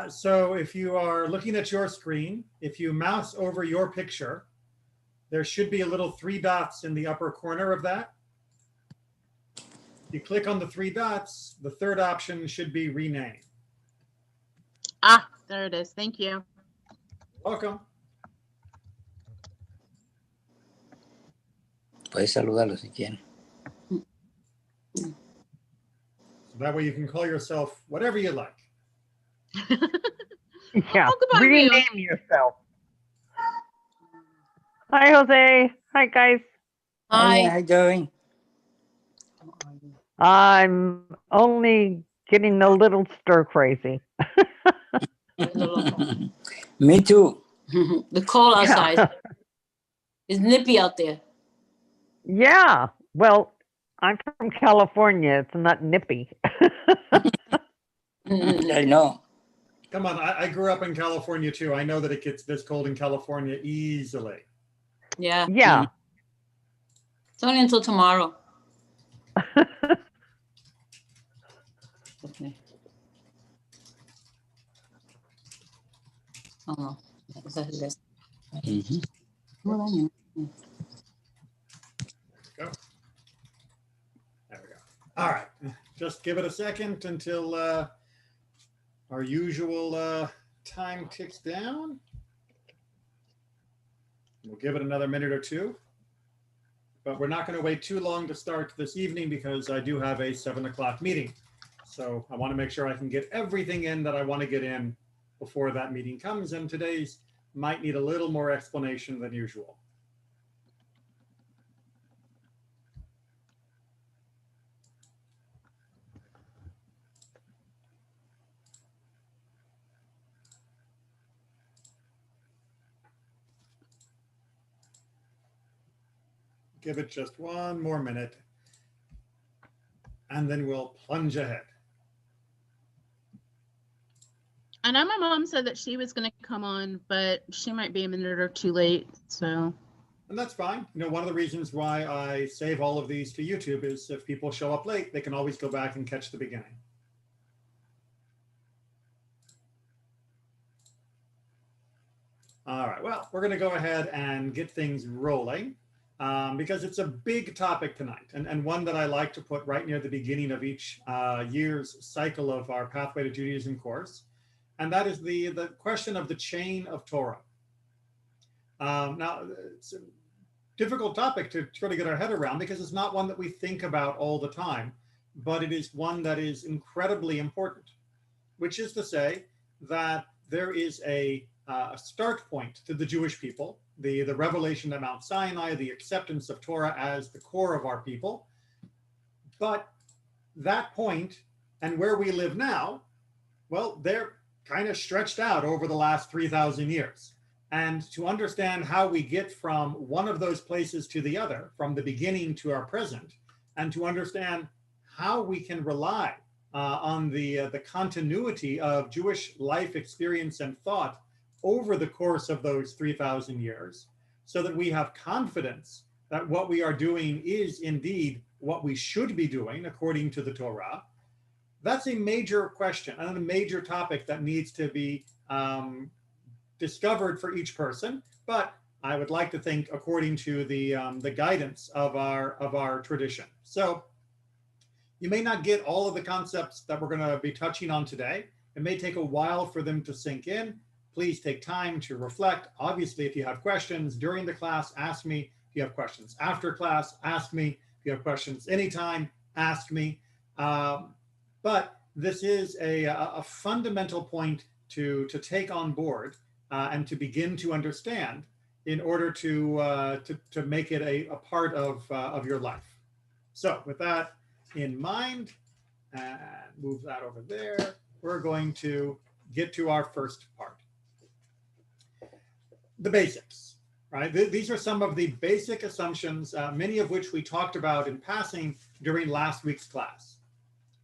So if you are looking at your screen, if you mouse over your picture, there should be a little 3 dots in the upper corner of that. You click on the 3 dots, the third option should be rename. Ah, there it is. Thank you. Welcome. Puedes saludarlo si quieren. So that way you can call yourself whatever you like. Yeah, Oh, goodbye, rename Leo. yourself. Hi, Jose. Hi, guys. Hi, Hi. how you doing? I'm only getting a little stir crazy. Me too. The cold outside. It's nippy out there. Yeah, well, I'm from California. It's not nippy. I know. Come on, I grew up in California too. I know that it gets this cold in California easily. Yeah. Yeah. It's only until tomorrow. Okay. Oh, esa es la- Mhm. No daño. Go. There we go. All right, just give it a second until our usual time ticks down. We'll give it another minute or two, but we're not going to wait too long to start this evening because I do have a 7 o'clock meeting. So I want to make sure I can get everything in that I want to get in before that meeting comes, and today's might need a little more explanation than usual. Give it just one more minute, and then we'll plunge ahead. I know my mom said that she was going to come on, but she might be a minute or two late. So, And that's fine. You know, one of the reasons why I save all of these to YouTube is if people show up late, they can always go back and catch the beginning. All right, well, we're going to go ahead and get things rolling because it's a big topic tonight, and one that I like to put right near the beginning of each year's cycle of our Pathway to Judaism course, and that is the question of the chain of Torah. Now, it's a difficult topic to try to get our head around because it's not one that we think about all the time, but it is one that is incredibly important, which is to say that there is a start point to the Jewish people, the revelation at Mount Sinai, the acceptance of Torah as the core of our people. But that point and where we live now, well, they're kind of stretched out over the last 3,000 years. And to understand how we get from one of those places to the other, from the beginning to our present, and to understand how we can rely on the continuity of Jewish life experience and thought over the course of those 3,000 years, so that we have confidence that what we are doing is indeed what we should be doing according to the Torah. That's a major question and a major topic that needs to be discovered for each person. But I would like to think according to the guidance of our tradition. So you may not get all of the concepts that we're going to be touching on today. It may take a while for them to sink in. Please take time to reflect. Obviously, if you have questions during the class, ask me. If you have questions after class, ask me. If you have questions anytime, ask me. But this is a fundamental point to take on board and to begin to understand in order to make it a part of your life. So with that in mind, and move that over there, we're going to get to our first part. The basics, right? These are some of the basic assumptions, many of which we talked about in passing during last week's class.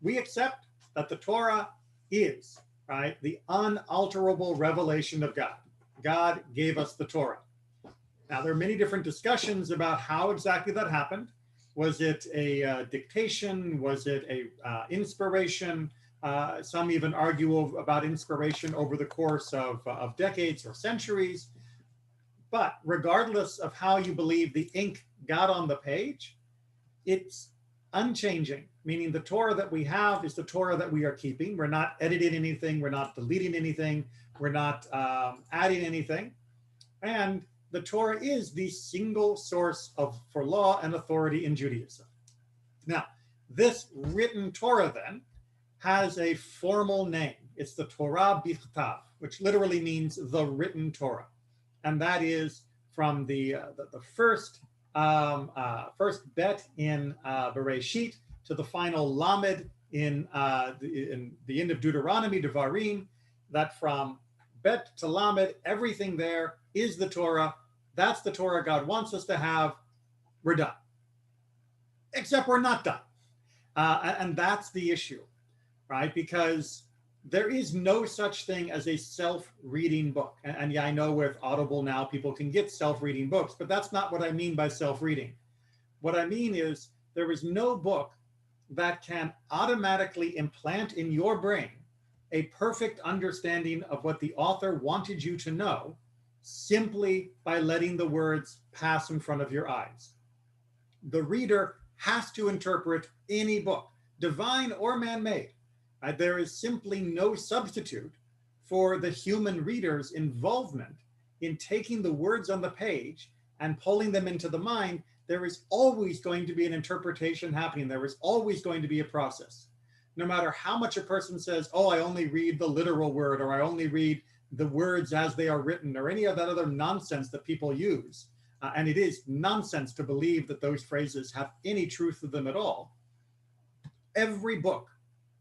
We accept that the Torah is, right, the unalterable revelation of God. God gave us the Torah. Now, there are many different discussions about how exactly that happened. Was it a dictation? Was it a inspiration? Some even argue about inspiration over the course of decades or centuries. But regardless of how you believe the ink got on the page, it's unchanging, meaning the Torah that we have is the Torah that we are keeping. We're not editing anything. We're not deleting anything. We're not adding anything. And the Torah is the single source for law and authority in Judaism. Now, this written Torah then has a formal name. It's the Torah Bichtav, which literally means the written Torah. And that is from the first bet in Bereshit to the final Lamed in the end of Deuteronomy, Devarim, that from bet to Lamed, everything there is the Torah. That's the Torah God wants us to have. We're done. Except we're not done. And that's the issue, right? Because there is no such thing as a self-reading book. And yeah, I know with Audible now, people can get self-reading books, but that's not what I mean by self-reading. What I mean is there is no book that can automatically implant in your brain a perfect understanding of what the author wanted you to know simply by letting the words pass in front of your eyes. The reader has to interpret any book, divine or man-made. There is simply no substitute for the human reader's involvement in taking the words on the page and pulling them into the mind. There is always going to be an interpretation happening. There is always going to be a process. No matter how much a person says, oh, I only read the literal word, or I only read the words as they are written, or any of that other nonsense that people use. And it is nonsense to believe that those phrases have any truth to them at all. Every book,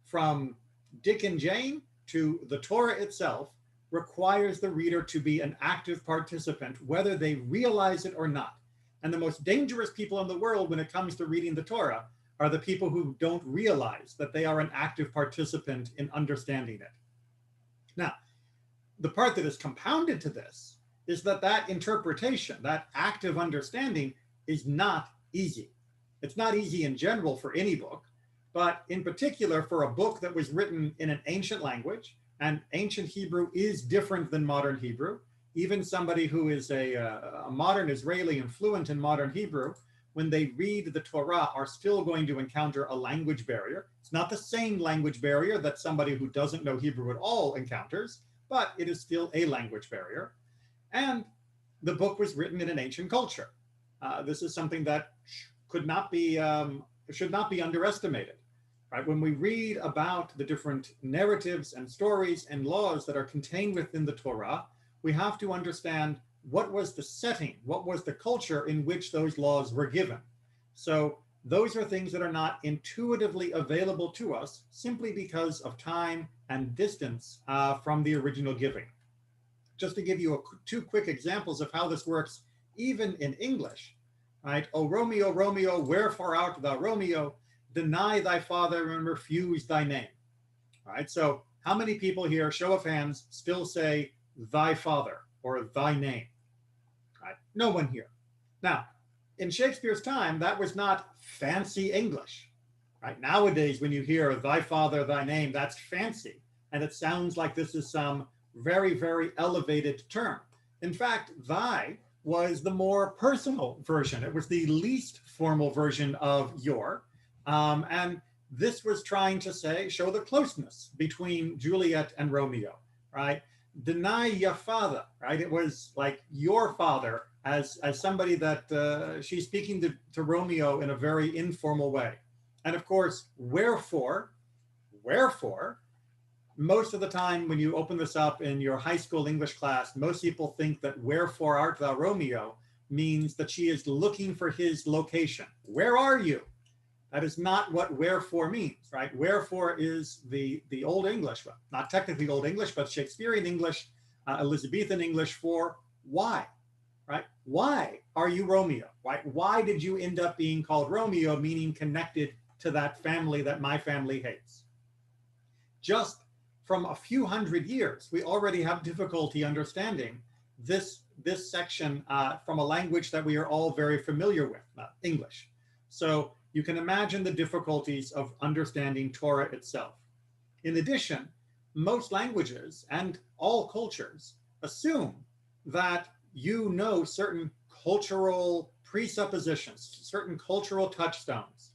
from Dick and Jane to the Torah itself, requires the reader to be an active participant, whether they realize it or not. And the most dangerous people in the world when it comes to reading the Torah are the people who don't realize that they are an active participant in understanding it. Now, the part that is compounded to this is that interpretation, that active understanding, is not easy. It's not easy in general for any book, but in particular for a book that was written in an ancient language, and ancient Hebrew is different than modern Hebrew. Even somebody who is a modern Israeli and fluent in modern Hebrew, when they read the Torah, are still going to encounter a language barrier. It's not the same language barrier that somebody who doesn't know Hebrew at all encounters, but it is still a language barrier. And the book was written in an ancient culture. This is something that should not be underestimated. Right? When we read about the different narratives and stories and laws that are contained within the Torah, we have to understand what was the setting, what was the culture in which those laws were given. So those are things that are not intuitively available to us simply because of time and distance from the original giving. Just to give you two quick examples of how this works, even in English, right? O Romeo, Romeo, wherefore art thou Romeo? Deny thy father and refuse thy name. All right, so how many people here, show of hands, still say thy father or thy name? All right, no one here. Now, in Shakespeare's time, that was not fancy English. Right? Nowadays, when you hear thy father, thy name, that's fancy. And it sounds like this is some very, very elevated term. In fact, thy was the more personal version. It was the least formal version of your. And this was trying to show the closeness between Juliet and Romeo, right? Deny your father, right? It was like your father as somebody that she's speaking to Romeo in a very informal way. And of course, wherefore, most of the time when you open this up in your high school English class, most people think that wherefore art thou Romeo means that she is looking for his location. Where are you? That is not what wherefore means, right? Wherefore is the Old English, well, not technically Old English, but Shakespearean English, Elizabethan English for why, right? Why are you Romeo, right? Why did you end up being called Romeo, meaning connected to that family that my family hates? Just from a few hundred years, we already have difficulty understanding this section from a language that we are all very familiar with, English. So you can imagine the difficulties of understanding Torah itself. In addition, most languages and all cultures assume that you know certain cultural presuppositions, certain cultural touchstones.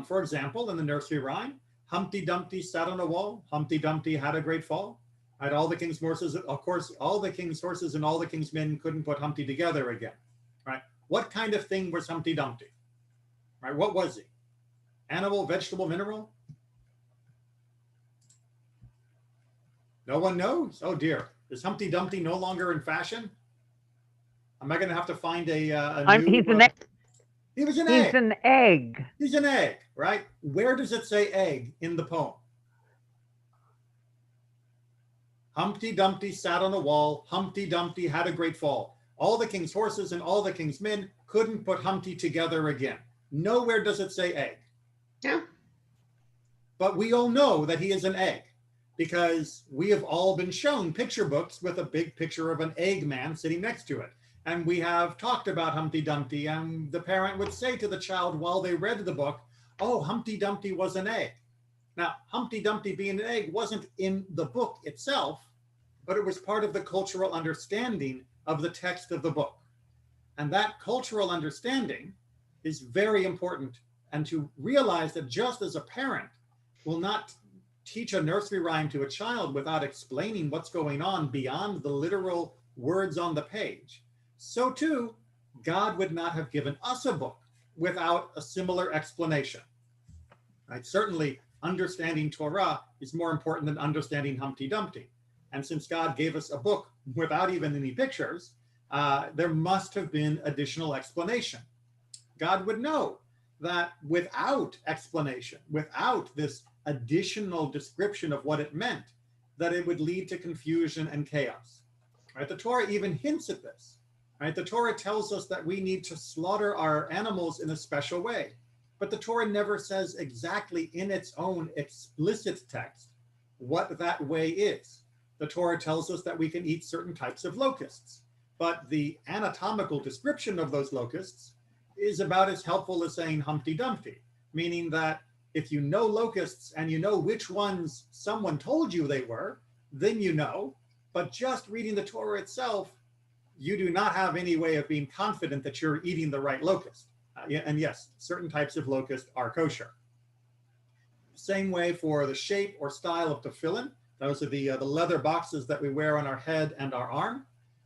For example, in the nursery rhyme, Humpty Dumpty sat on a wall, Humpty Dumpty had a great fall. Right, all the king's horses, of course, all the king's horses and all the king's men couldn't put Humpty together again. Right? What kind of thing was Humpty Dumpty? Right? What was he? Animal, vegetable, mineral? No one knows? Oh dear. Is Humpty Dumpty no longer in fashion? Am I going to have to find a new... He's an egg. He was an He's egg. an egg. He's an egg, right? Where does it say egg in the poem? Humpty Dumpty sat on a wall. Humpty Dumpty had a great fall. All the king's horses and all the king's men couldn't put Humpty together again. Nowhere does it say egg. Yeah. But we all know that he is an egg because we have all been shown picture books with a big picture of an egg man sitting next to it. And we have talked about Humpty Dumpty, and the parent would say to the child while they read the book, oh, Humpty Dumpty was an egg. Now, Humpty Dumpty being an egg wasn't in the book itself, but it was part of the cultural understanding of the text of the book. And that cultural understanding is very important. And to realize that just as a parent will not teach a nursery rhyme to a child without explaining what's going on beyond the literal words on the page, so too, God would not have given us a book without a similar explanation. Right? Certainly, understanding Torah is more important than understanding Humpty Dumpty. And since God gave us a book without even any pictures, there must have been additional explanation. God would know that without explanation, without this additional description of what it meant, that it would lead to confusion and chaos. Right? The Torah even hints at this. Right? The Torah tells us that we need to slaughter our animals in a special way. But the Torah never says exactly in its own explicit text what that way is. The Torah tells us that we can eat certain types of locusts, but the anatomical description of those locusts is about as helpful as saying Humpty Dumpty, meaning that if you know locusts and you know which ones someone told you they were, then you know, but just reading the Torah itself, you do not have any way of being confident that you're eating the right locust. And yes, certain types of locust are kosher. Same way for the shape or style of tefillin. Those are the leather boxes that we wear on our head and our arm.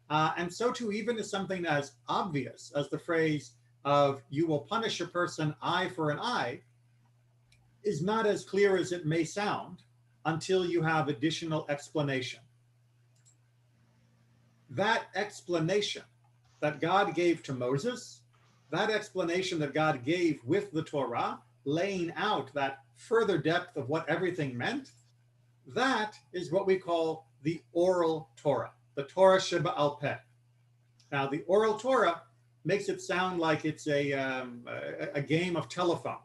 And so too, even is something as obvious as the phrase of you will punish a person eye for an eye is not as clear as it may sound until you have additional explanation. That explanation that God gave to Moses, that explanation that God gave with the Torah, laying out that further depth of what everything meant, that is what we call the oral Torah, the Torah Sheba'al Peh. Now, the oral Torah makes it sound like it's a game of telephone,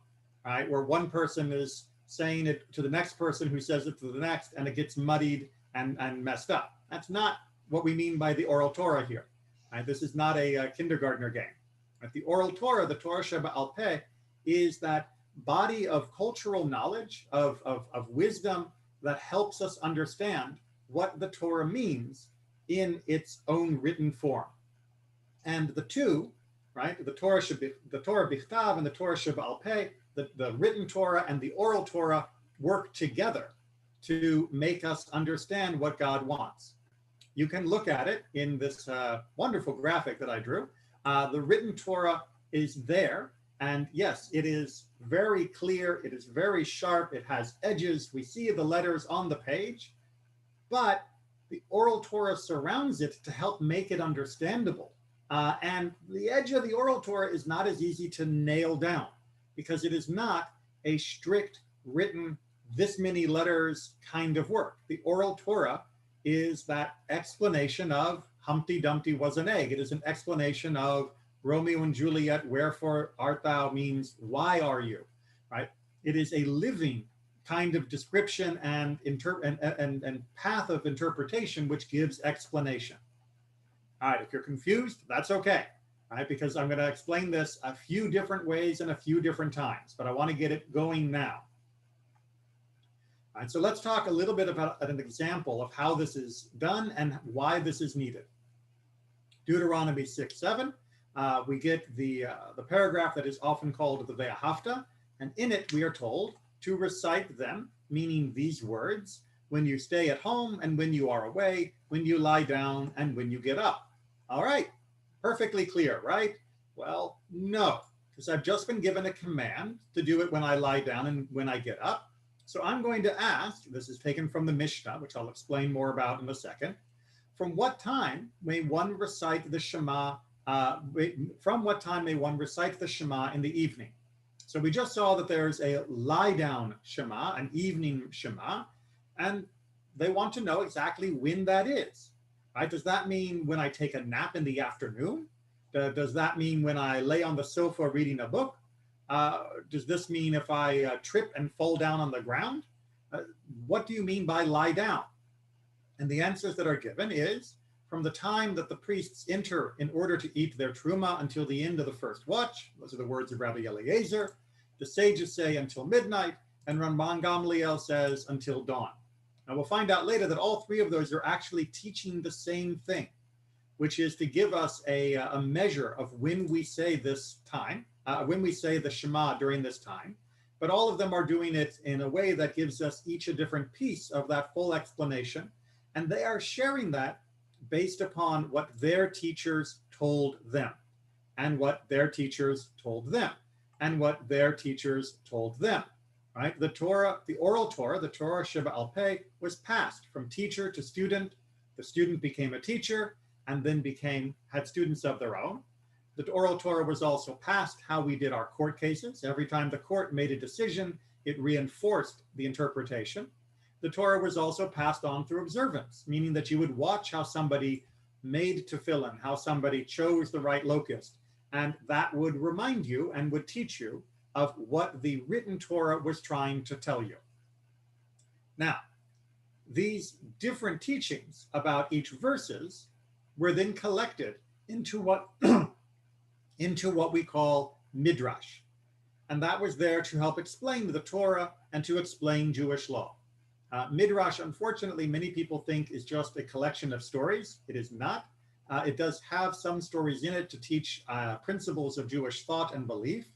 right? Where one person is saying it to the next person who says it to the next, and it gets muddied and messed up. That's not what we mean by the oral Torah here. Right? This is not a kindergartner game. Right? The oral Torah, the Torah Sheba'al Peh, is that body of cultural knowledge, of wisdom that helps us understand what the Torah means in its own written form. And the two, right, the Torah Bichtav and the Torah Sheba'al Peh, the written Torah and the oral Torah work together to make us understand what God wants. You can look at it in this wonderful graphic that I drew. The written Torah is there. And yes, it is very clear. It is very sharp. It has edges. We see the letters on the page. But the oral Torah surrounds it to help make it understandable. And the edge of the oral Torah is not as easy to nail down because it is not a strict written, this many letters kind of work. The oral Torah is that explanation of Humpty Dumpty was an egg. It is an explanation of Romeo and Juliet, wherefore art thou means why are you, right? It is a living kind of description and path of interpretation which gives explanation. All right, if you're confused, that's okay, right? Because I'm going to explain this a few different ways and a few different times, but I want to get it going now. Right, so let's talk a little bit about an example of how this is done and why this is needed. Deuteronomy 6:7, we get the paragraph that is often called the Ve'ahavta, and in it we are told to recite them, meaning these words, when you stay at home and when you are away, when you lie down and when you get up. All right, perfectly clear, right? Well, no, because I've just been given a command to do it when I lie down and when I get up. So I'm going to ask, this is taken from the Mishnah, which I'll explain more about in a second, from what time may one recite the Shema, from what time may one recite the Shema in the evening? So we just saw that there's a lie down Shema, an evening Shema, and they want to know exactly when that is, right? Does that mean when I take a nap in the afternoon? Does that mean when I lay on the sofa reading a book? Does this mean if I trip and fall down on the ground? What do you mean by lie down? And the answers that are given is from the time that the priests enter in order to eat their truma until the end of the first watch. Those are the words of Rabbi Eliezer. The sages say until midnight, and Ramban Gamliel says until dawn. Now we'll find out later that all three of those are actually teaching the same thing, which is to give us a measure of when we say this time, when we say the Shema during this time, but all of them are doing it in a way that gives us each a different piece of that full explanation, and they are sharing that based upon what their teachers told them, and what their teachers told them, and what their teachers told them, right? The Torah, the oral Torah, the Torah Sheba'al Peh, was passed from teacher to student. The student became a teacher, and then had students of their own. The oral Torah was also passed how we did our court cases. Every time the court made a decision, it reinforced the interpretation. The Torah was also passed on through observance, meaning that you would watch how somebody made tefillin, how somebody chose the right locust, and that would remind you and would teach you of what the written Torah was trying to tell you. Now, these different teachings about each verses were then collected into what we call midrash. And that was there to help explain the Torah and to explain Jewish law. Midrash, unfortunately, many people think is just a collection of stories. It is not. It does have some stories in it to teach principles of Jewish thought and belief,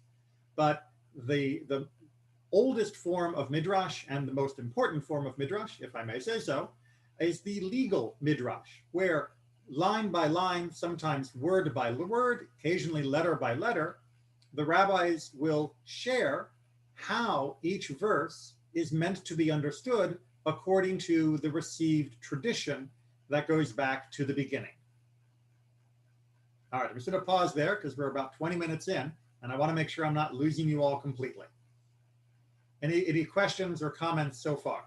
but the oldest form of midrash and the most important form of midrash, if I may say so, is the legal midrash, where line by line, sometimes word by word, occasionally letter by letter, the rabbis will share how each verse is meant to be understood according to the received tradition that goes back to the beginning. All right, I'm just going to pause there because we're about 20 minutes in, and I want to make sure I'm not losing you all completely. Any questions or comments so far?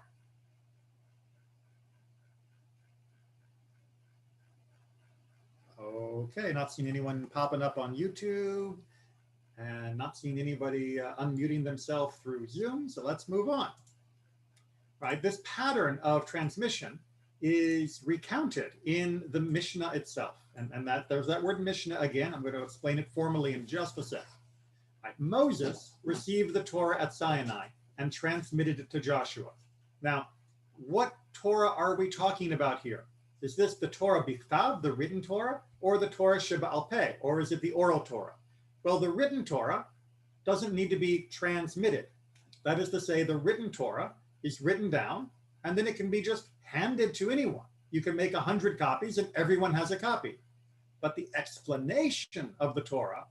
Okay, not seeing anyone popping up on YouTube and not seeing anybody unmuting themselves through Zoom, so let's move on. Right, this pattern of transmission is recounted in the Mishnah itself. And that there's that word Mishnah again. I'm going to explain it formally in just a sec. Right, Moses received the Torah at Sinai and transmitted it to Joshua. Now, what Torah are we talking about here? Is this the Torah Bichtav, the written Torah, or the Torah Sheba'al Peh, or is it the oral Torah? Well, the written Torah doesn't need to be transmitted. That is to say, the written Torah is written down, and then it can be just handed to anyone. You can make 100 copies and everyone has a copy. But the explanation of the Torah,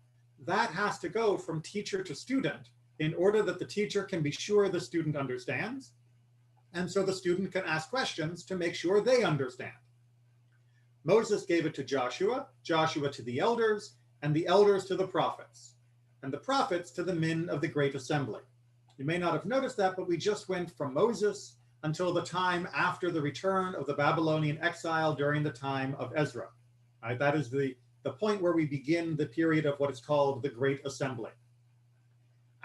that has to go from teacher to student in order that the teacher can be sure the student understands, and so the student can ask questions to make sure they understand. Moses gave it to Joshua, Joshua to the elders, and the elders to the prophets, and the prophets to the men of the great assembly. You may not have noticed that, but we just went from Moses until the time after the return of the Babylonian exile during the time of Ezra. Right? That is the point where we begin the period of what is called the Great Assembly.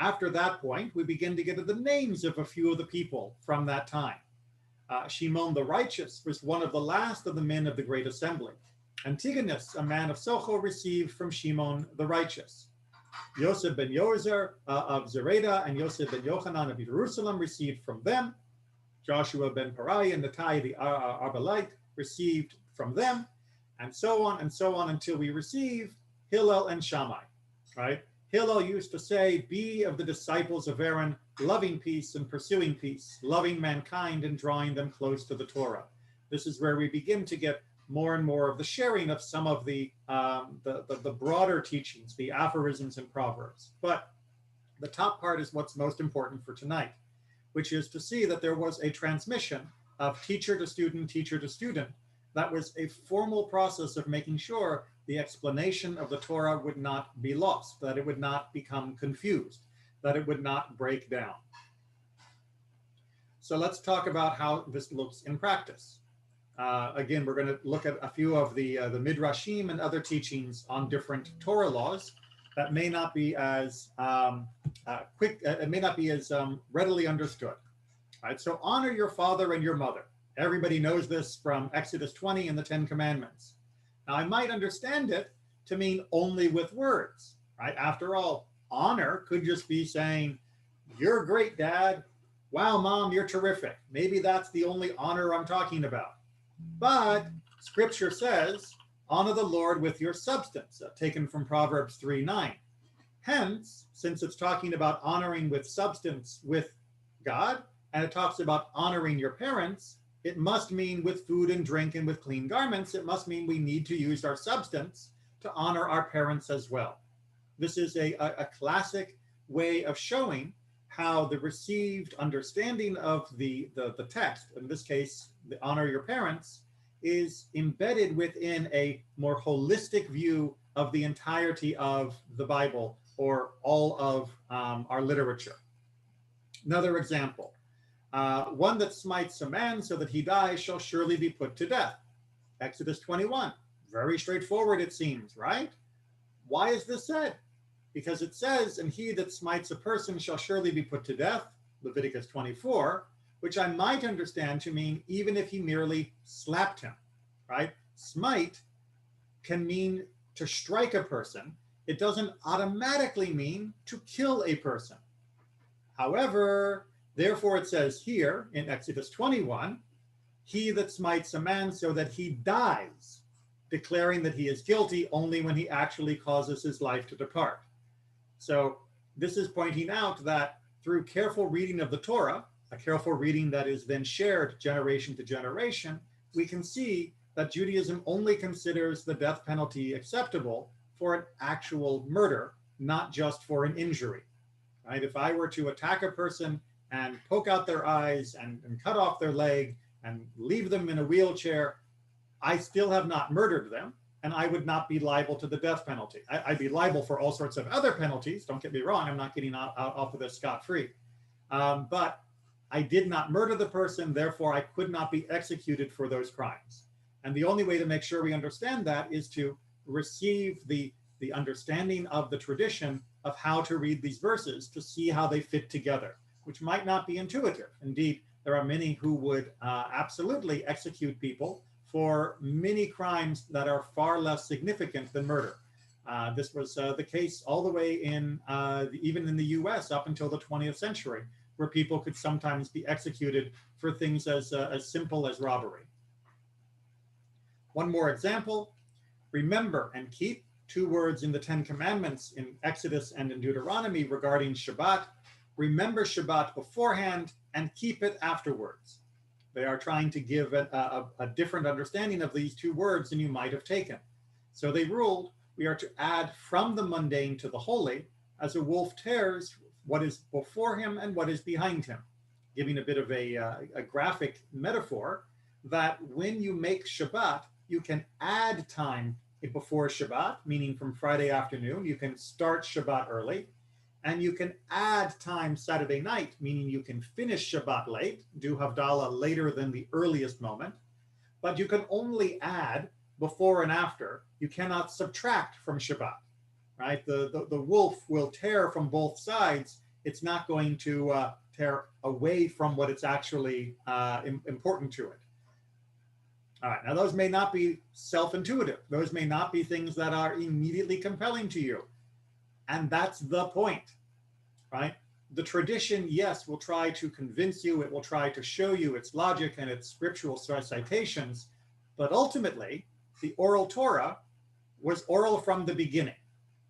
After that point, we begin to get to the names of a few of the people from that time. Shimon the righteous was one of the last of the men of the Great Assembly. Antigonus, a man of Socho, received from Shimon the righteous. Yosef ben Yozer of Zereda and Yosef ben Yochanan of Jerusalem received from them. Joshua ben Parai and Nattai the Arbalite received from them, and so on until we receive Hillel and Shammai, right? Hillel used to say, be of the disciples of Aaron, loving peace and pursuing peace, loving mankind and drawing them close to the Torah. This is where we begin to get more and more of the sharing of some of the broader teachings, the aphorisms and proverbs. But the top part is what's most important for tonight, which is to see that there was a transmission of teacher to student, that was a formal process of making sure the explanation of the Torah would not be lost, that it would not become confused, that it would not break down. So let's talk about how this looks in practice. Again, we're going to look at a few of the midrashim and other teachings on different Torah laws that may not be as readily understood. All right, so honor your father and your mother. Everybody knows this from Exodus 20 and the 10 Commandments. Now, I might understand it to mean only with words, right? After all, honor could just be saying, you're great, Dad. Wow, Mom, you're terrific. Maybe that's the only honor I'm talking about. But Scripture says, honor the Lord with your substance, taken from Proverbs 3:9. Hence, since it's talking about honoring with substance with God, and it talks about honoring your parents, it must mean with food and drink and with clean garments. It must mean we need to use our substance to honor our parents as well. This is a classic way of showing how the received understanding of the text, in this case, the honor your parents, is embedded within a more holistic view of the entirety of the Bible or all of our literature. Another example. One that smites a man so that he dies shall surely be put to death. Exodus 21. Very straightforward, it seems, right? Why is this said? Because it says, and he that smites a person shall surely be put to death, Leviticus 24, which I might understand to mean even if he merely slapped him, right? Smite can mean to strike a person. It doesn't automatically mean to kill a person. However, therefore, it says here in Exodus 21, he that smites a man so that he dies, declaring that he is guilty only when he actually causes his life to depart. So this is pointing out that through careful reading of the Torah, a careful reading that is then shared generation to generation, we can see that Judaism only considers the death penalty acceptable for an actual murder, not just for an injury. Right? If I were to attack a person and poke out their eyes and cut off their leg and leave them in a wheelchair, I still have not murdered them, and I would not be liable to the death penalty. I'd be liable for all sorts of other penalties. Don't get me wrong, I'm not getting out off of this scot-free. But I did not murder the person, therefore I could not be executed for those crimes. And the only way to make sure we understand that is to receive the understanding of the tradition of how to read these verses to see how they fit together, which might not be intuitive. Indeed, there are many who would absolutely execute people for many crimes that are far less significant than murder. This was the case all the way in, even in the US up until the 20th century, where people could sometimes be executed for things as simple as robbery. One more example, remember and keep, two words in the 10 Commandments in Exodus and in Deuteronomy regarding Shabbat. Remember Shabbat beforehand and keep it afterwards. They are trying to give a different understanding of these two words than you might have taken. So they ruled we are to add from the mundane to the holy, as a wolf tears what is before him and what is behind him, giving a bit of a graphic metaphor that when you make Shabbat, you can add time before Shabbat, meaning from Friday afternoon. You can start Shabbat early, and you can add time Saturday night, meaning you can finish Shabbat late, do Havdalah later than the earliest moment, but you can only add before and after. You cannot subtract from Shabbat, right? The wolf will tear from both sides. It's not going to tear away from what it's actually important to it. All right, now those may not be self-intuitive. Those may not be things that are immediately compelling to you. And that's the point, right? the tradition, yes, will try to convince you, it will try to show you its logic and its scriptural citations, but ultimately, the oral Torah was oral from the beginning.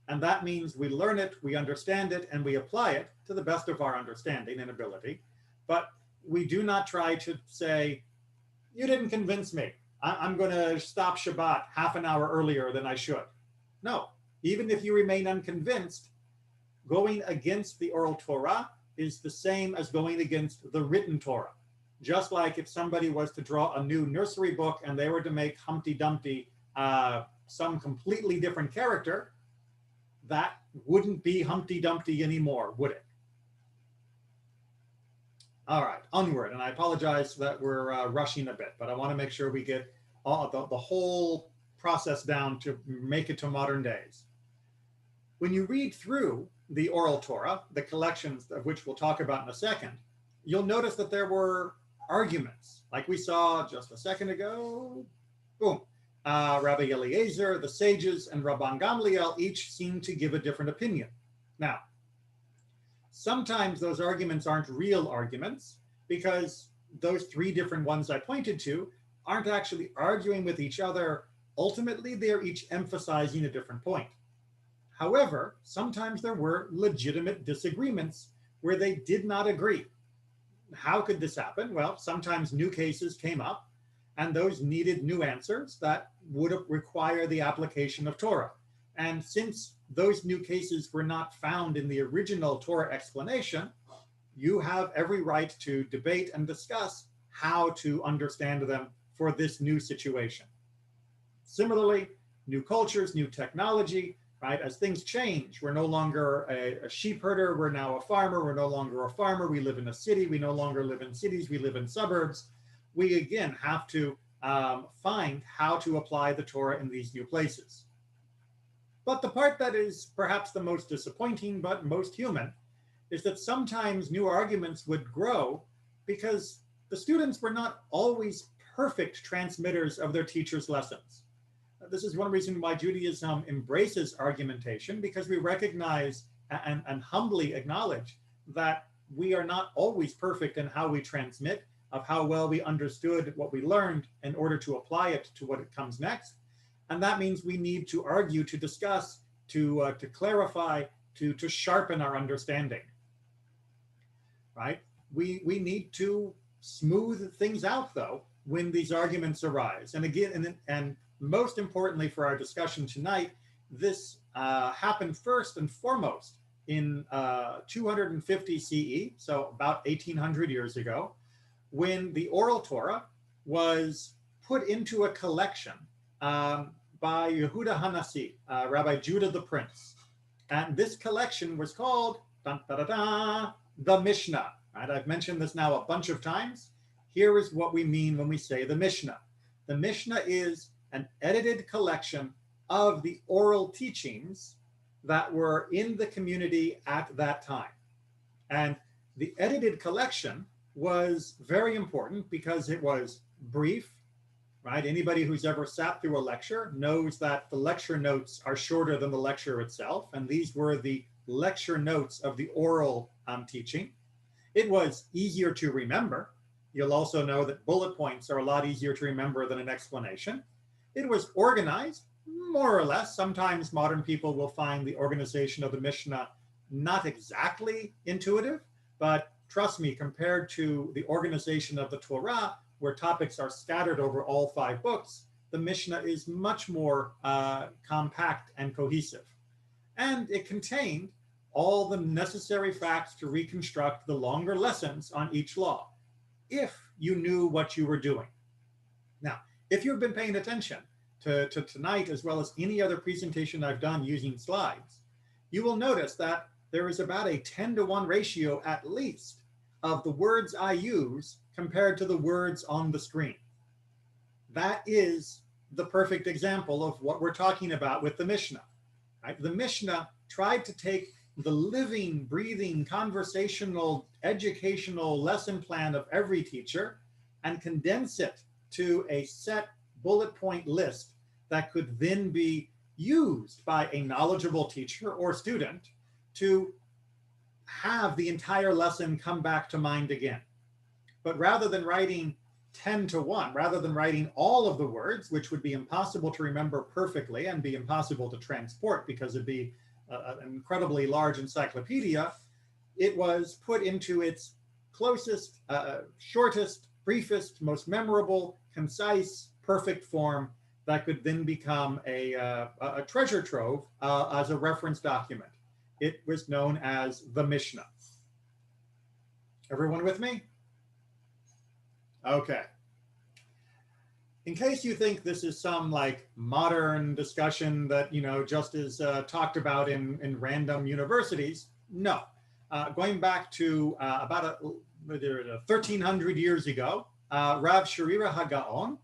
And that means we learn it, we understand it, and we apply it to the best of our understanding and ability. But we do not try to say, you didn't convince me. I'm going to stop Shabbat half an hour earlier than I should. No, even if you remain unconvinced, going against the oral Torah is the same as going against the written Torah. Just like if somebody was to draw a new nursery book and they were to make Humpty Dumpty some completely different character, that wouldn't be Humpty Dumpty anymore, would it? All right, onward. And I apologize that we're rushing a bit, but I want to make sure we get the whole process down to make it to modern days. When you read through the oral Torah, the collections of which we'll talk about in a second, you'll notice that there were arguments, like we saw just a second ago. Boom. Rabbi Eliezer, the sages, and Rabban Gamliel each seem to give a different opinion. Now, sometimes those arguments aren't real arguments because those three different ones I pointed to aren't actually arguing with each other. Ultimately, they're each emphasizing a different point. However, sometimes there were legitimate disagreements where they did not agree. How could this happen? Well, sometimes new cases came up and those needed new answers that would require the application of Torah. And since those new cases were not found in the original Torah explanation, you have every right to debate and discuss how to understand them for this new situation. Similarly, new cultures, new technology, right? As things change, we're no longer a sheep herder, we're now a farmer, we're no longer a farmer, we live in a city, we no longer live in cities, we live in suburbs. We again have to find how to apply the Torah in these new places. But the part that is perhaps the most disappointing but most human is that sometimes new arguments would grow because the students were not always perfect transmitters of their teacher's lessons. This is one reason why Judaism embraces argumentation, because we recognize and humbly acknowledge that we are not always perfect in how we transmit, of how well we understood what we learned in order to apply it to what comes next. And that means we need to argue, to discuss, to clarify, to sharpen our understanding, right? We need to smooth things out, though, when these arguments arise. And again, and most importantly for our discussion tonight, this happened first and foremost in 250 CE, so about 1800 years ago, when the oral Torah was put into a collection by Yehuda Hanasi, Rabbi Judah the Prince. And this collection was called the Mishnah. Right? I've mentioned this now a bunch of times. Here is what we mean when we say the Mishnah. The Mishnah is an edited collection of the oral teachings that were in the community at that time. And the edited collection was very important because it was brief, right? Anybody who's ever sat through a lecture knows that the lecture notes are shorter than the lecture itself. And these were the lecture notes of the oral teaching. It was easier to remember. You'll also know that bullet points are a lot easier to remember than an explanation. It was organized, more or less. Sometimes modern people will find the organization of the Mishnah not exactly intuitive, but trust me, compared to the organization of the Torah, where topics are scattered over all 5 books, the Mishnah is much more compact and cohesive. And it contained all the necessary facts to reconstruct the longer lessons on each law, if you knew what you were doing. Now, if you've been paying attention to tonight, as well as any other presentation I've done using slides, you will notice that there is about a 10-to-1 ratio at least of the words I use compared to the words on the screen. That is the perfect example of what we're talking about with the Mishnah. Right? The Mishnah tried to take the living, breathing, conversational, educational lesson plan of every teacher and condense it to a set bullet point list that could then be used by a knowledgeable teacher or student to have the entire lesson come back to mind again. But rather than writing 10 to 1, rather than writing all of the words, which would be impossible to remember perfectly and be impossible to transport because it'd be an incredibly large encyclopedia, it was put into its closest, shortest, briefest, most memorable, concise, perfect form that could then become a treasure trove as a reference document. It was known as the Mishnah. Everyone with me? Okay. In case you think this is some like modern discussion that, just is talked about in random universities, no. Going back to about 1,300 years ago, Rav Sharira HaGaon,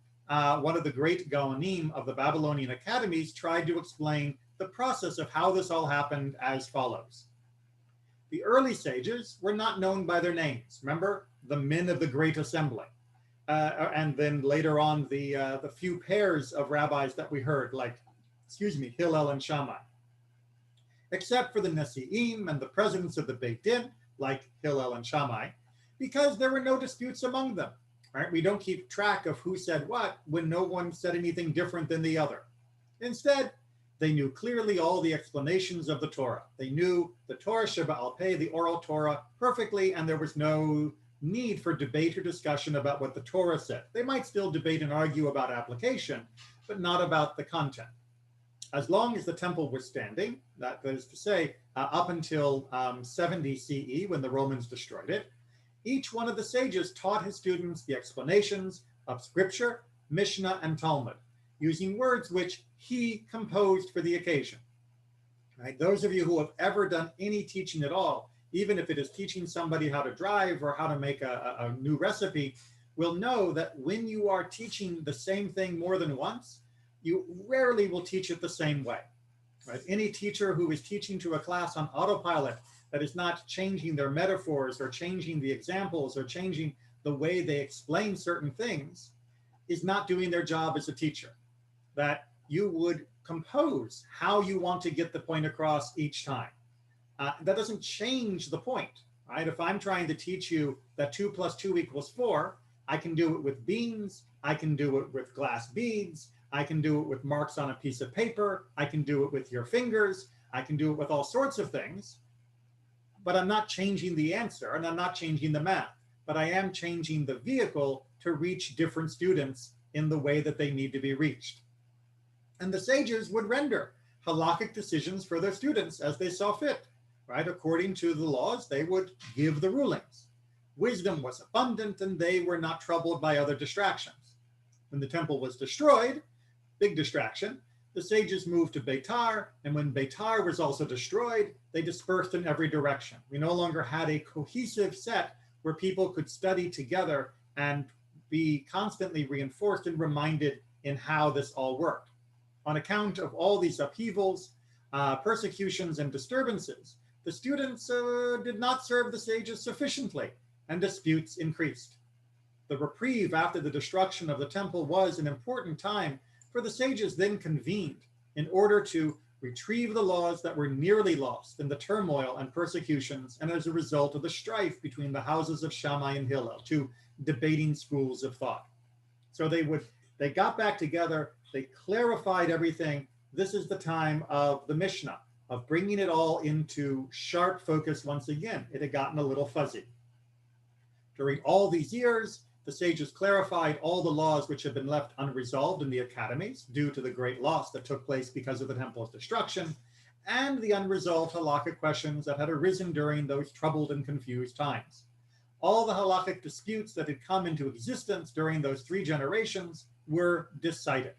one of the great Gaonim of the Babylonian academies, tried to explain the process of how this all happened as follows. The early sages were not known by their names. Remember, the men of the Great Assembly. And then later on, the few pairs of rabbis that we heard, like, Hillel and Shammai. Except for the Nesi'im and the presidents of the Beit Din, like Hillel and Shammai, because there were no disputes among them. Right? We don't keep track of who said what when no one said anything different than the other. Instead, they knew clearly all the explanations of the Torah. They knew the Torah Sheba'al Peh, the oral Torah, perfectly, and there was no need for debate or discussion about what the Torah said. They might still debate and argue about application, but not about the content. As long as the temple was standing, that is to say, up until 70 CE, when the Romans destroyed it, each one of the sages taught his students the explanations of scripture, Mishnah, and Talmud, using words which he composed for the occasion. Right? Those of you who have ever done any teaching at all, even if it is teaching somebody how to drive or how to make a new recipe, will know that when you are teaching the same thing more than once, you rarely will teach it the same way. Right? Any teacher who is teaching to a class on autopilot that is not changing their metaphors or changing the examples or changing the way they explain certain things is not doing their job as a teacher. That you would compose how you want to get the point across each time. That doesn't change the point, right? If I'm trying to teach you that 2 + 2 = 4, I can do it with beans, I can do it with glass beads, I can do it with marks on a piece of paper, I can do it with your fingers, I can do it with all sorts of things, but I'm not changing the answer and I'm not changing the math, but I am changing the vehicle to reach different students in the way that they need to be reached. And the sages would render halakhic decisions for their students as they saw fit, right? According to the laws, they would give the rulings. Wisdom was abundant and they were not troubled by other distractions. When the temple was destroyed, big distraction, the sages moved to Beitar, and when Beitar was also destroyed, they dispersed in every direction. We no longer had a cohesive set where people could study together and be constantly reinforced and reminded in how this all worked. On account of all these upheavals, persecutions, and disturbances, the students did not serve the sages sufficiently, and disputes increased. The reprieve after the destruction of the temple was an important time, for the sages then convened in order to retrieve the laws that were nearly lost in the turmoil and persecutions and as a result of the strife between the houses of Shammai and Hillel, two debating schools of thought. So they got back together, they clarified everything. This is the time of the Mishnah, of bringing it all into sharp focus once again. It had gotten a little fuzzy. During all these years, the sages clarified all the laws which had been left unresolved in the academies due to the great loss that took place because of the temple's destruction, and the unresolved halakhic questions that had arisen during those troubled and confused times. All the halakhic disputes that had come into existence during those 3 generations were decided.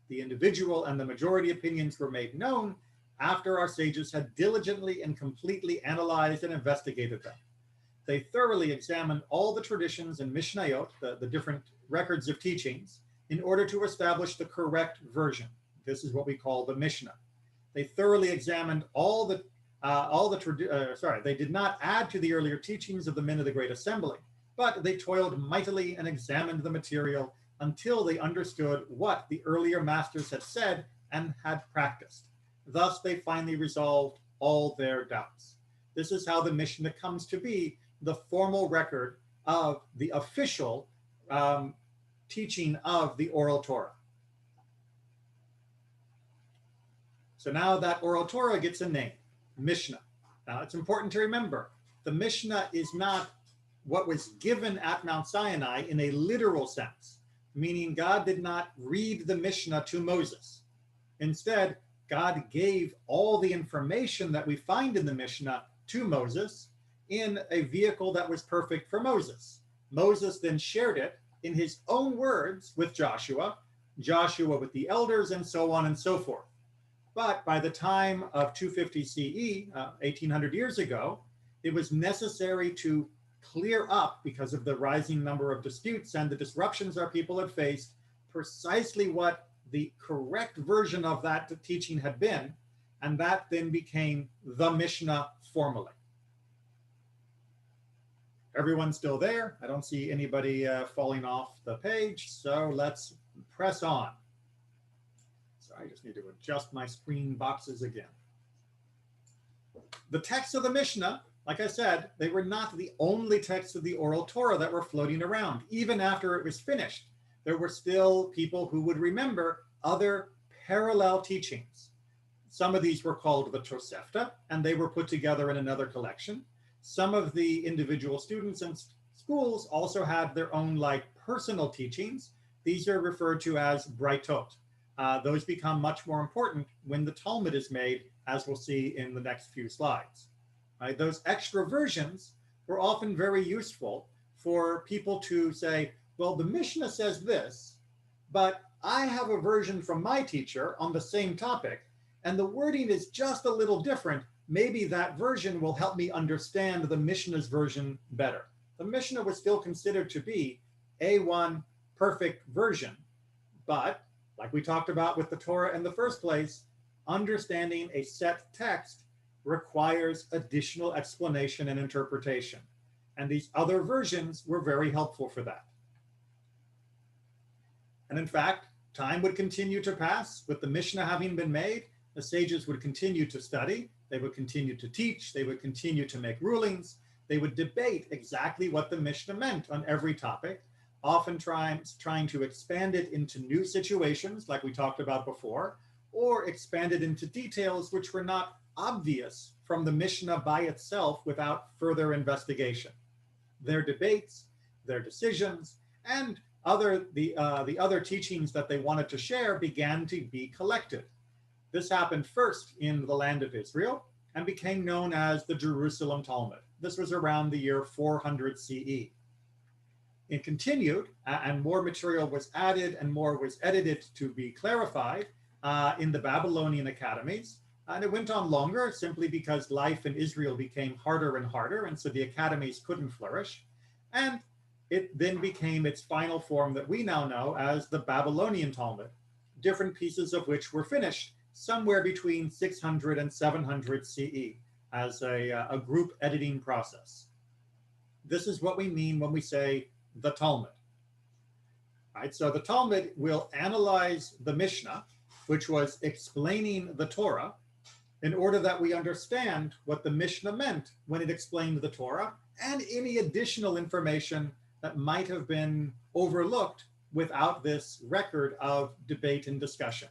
The individual and the majority opinions were made known after our sages had diligently and completely analyzed and investigated them. They thoroughly examined all the traditions and Mishnayot, the different records of teachings, in order to establish the correct version. This is what we call the Mishnah. They thoroughly examined they did not add to the earlier teachings of the men of the Great Assembly, but they toiled mightily and examined the material until they understood what the earlier masters had said and had practiced. Thus, they finally resolved all their doubts. This is how the Mishnah comes to be the formal record of the official teaching of the oral Torah. So now that oral Torah gets a name, Mishnah. Now it's important to remember, the Mishnah is not what was given at Mount Sinai in a literal sense, meaning God did not read the Mishnah to Moses. Instead, God gave all the information that we find in the Mishnah to Moses in a vehicle that was perfect for Moses. Moses then shared it in his own words with Joshua, Joshua with the elders, and so on and so forth. But by the time of 250 CE, 1800 years ago, it was necessary to clear up, because of the rising number of disputes and the disruptions our people had faced, precisely what the correct version of that teaching had been, and that then became the Mishnah formally. Everyone's still there. I don't see anybody falling off the page, so let's press on. So I just need to adjust my screen boxes again. The texts of the Mishnah, like I said, they were not the only texts of the oral Torah that were floating around. Even after it was finished, there were still people who would remember other parallel teachings. Some of these were called the Tosefta, and they were put together in another collection. Some of the individual students and schools also had their own personal teachings. These are referred to as Braitot. Those become much more important when the Talmud is made, as we'll see in the next few slides. Right? Those extra versions were often very useful for people to say, well, the Mishnah says this, but I have a version from my teacher on the same topic, and the wording is just a little different. Maybe that version will help me understand the Mishnah's version better. The Mishnah was still considered to be A1 perfect version, but like we talked about with the Torah in the first place, understanding a set text requires additional explanation and interpretation. And these other versions were very helpful for that. And in fact, time would continue to pass. With the Mishnah having been made, the sages would continue to study, they would continue to teach, they would continue to make rulings, they would debate exactly what the Mishnah meant on every topic, oftentimes trying to expand it into new situations like we talked about before, or expand it into details which were not obvious from the Mishnah by itself without further investigation. Their debates, their decisions, and the other teachings that they wanted to share began to be collected. This happened first in the land of Israel and became known as the Jerusalem Talmud. This was around the year 400 CE. It continued, and more material was added and more was edited to be clarified in the Babylonian academies. And it went on longer simply because life in Israel became harder and harder, and so the academies couldn't flourish. And it then became its final form that we now know as the Babylonian Talmud, different pieces of which were finished somewhere between 600 and 700 CE as a group editing process. This is what we mean when we say the Talmud. Right, so the Talmud will analyze the Mishnah, which was explaining the Torah, in order that we understand what the Mishnah meant when it explained the Torah, and any additional information that might have been overlooked without this record of debate and discussion.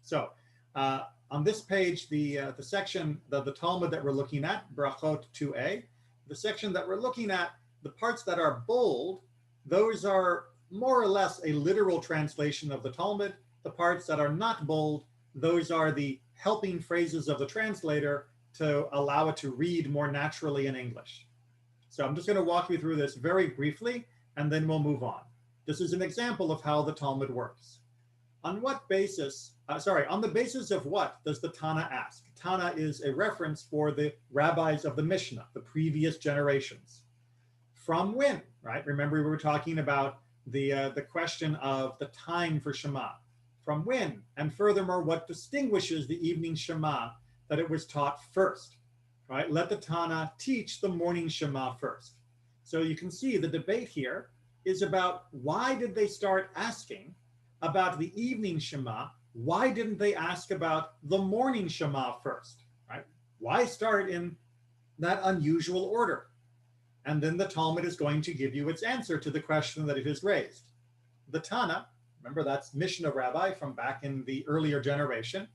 So on this page, the section, the Talmud that we're looking at, Brachot 2a, the section that we're looking at, the parts that are bold, those are more or less a literal translation of the Talmud. The parts that are not bold, those are the helping phrases of the translator to allow it to read more naturally in English. So I'm just going to walk you through this very briefly, and then we'll move on. This is an example of how the Talmud works. On what basis, on the basis of what does the Tana ask? Tana is a reference for the rabbis of the Mishnah, the previous generations. From when, right? Remember we were talking about the question of the time for Shema. From when? And furthermore, what distinguishes the evening Shema that it was taught first, right? Let the Tana teach the morning Shema first. So you can see the debate here is about why did they start asking about the evening Shema? Why didn't they ask about the morning Shema first, right? Why start in that unusual order? And then the Talmud is going to give you its answer to the question that it has raised. The Tana, remember that's Mishnah rabbi from back in the earlier generation,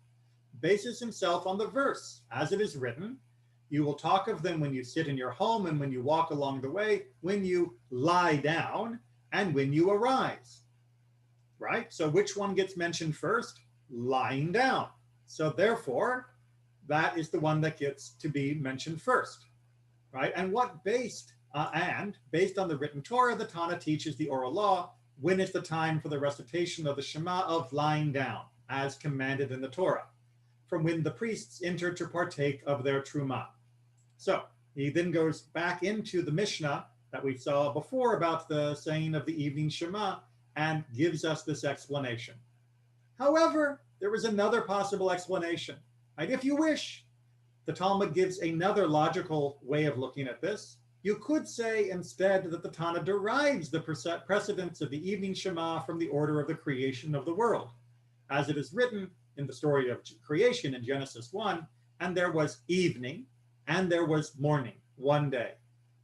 bases himself on the verse as it is written. You will talk of them when you sit in your home and when you walk along the way, when you lie down and when you arise, right? So which one gets mentioned first? Lying down. So therefore, that is the one that gets to be mentioned first, right? And based on the written Torah, the Tana teaches the oral law, when is the time for the recitation of the Shema of lying down, as commanded in the Torah, from when the priests enter to partake of their truma. So he then goes back into the Mishnah that we saw before about the saying of the evening Shema and gives us this explanation. However, there is another possible explanation, right? If you wish, the Talmud gives another logical way of looking at this. You could say instead that the Tana derives the precedence of the evening Shema from the order of the creation of the world. As it is written in the story of creation in Genesis 1, and there was evening and there was morning, one day.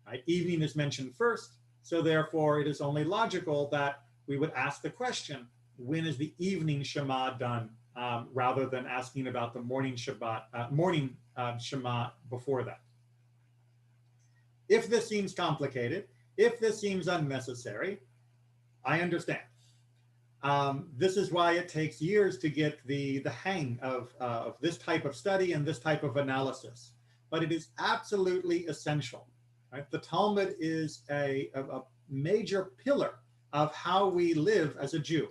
Right? Evening is mentioned first, so therefore it is only logical that we would ask the question, when is the evening Shema done, rather than asking about the morning Shema before that. If this seems complicated, if this seems unnecessary, I understand. This is why it takes years to get the hang of this type of study and this type of analysis. But it is absolutely essential. Right? The Talmud is a major pillar of how we live as a Jew,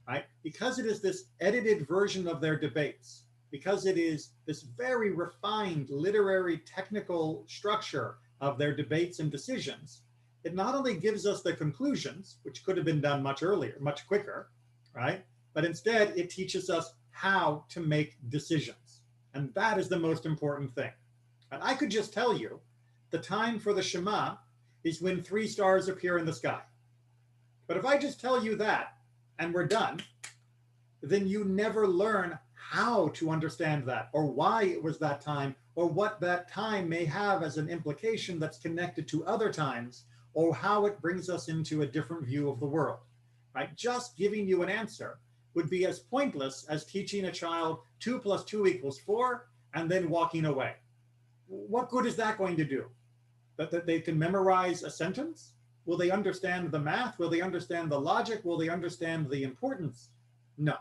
right? Because it is this edited version of their debates, because it is this very refined literary technical structure of their debates and decisions, it not only gives us the conclusions, which could have been done much earlier, much quicker, right? But instead it teaches us how to make decisions. And that is the most important thing. And I could just tell you the time for the Shema is when 3 stars appear in the sky. But if I just tell you that and we're done, then you never learn how to understand that, or why it was that time, or what that time may have as an implication that's connected to other times, or how it brings us into a different view of the world. Right? Just giving you an answer would be as pointless as teaching a child 2 + 2 = 4 and then walking away. What good is that going to do? That they can memorize a sentence? Will they understand the math? Will they understand the logic? Will they understand the importance? No.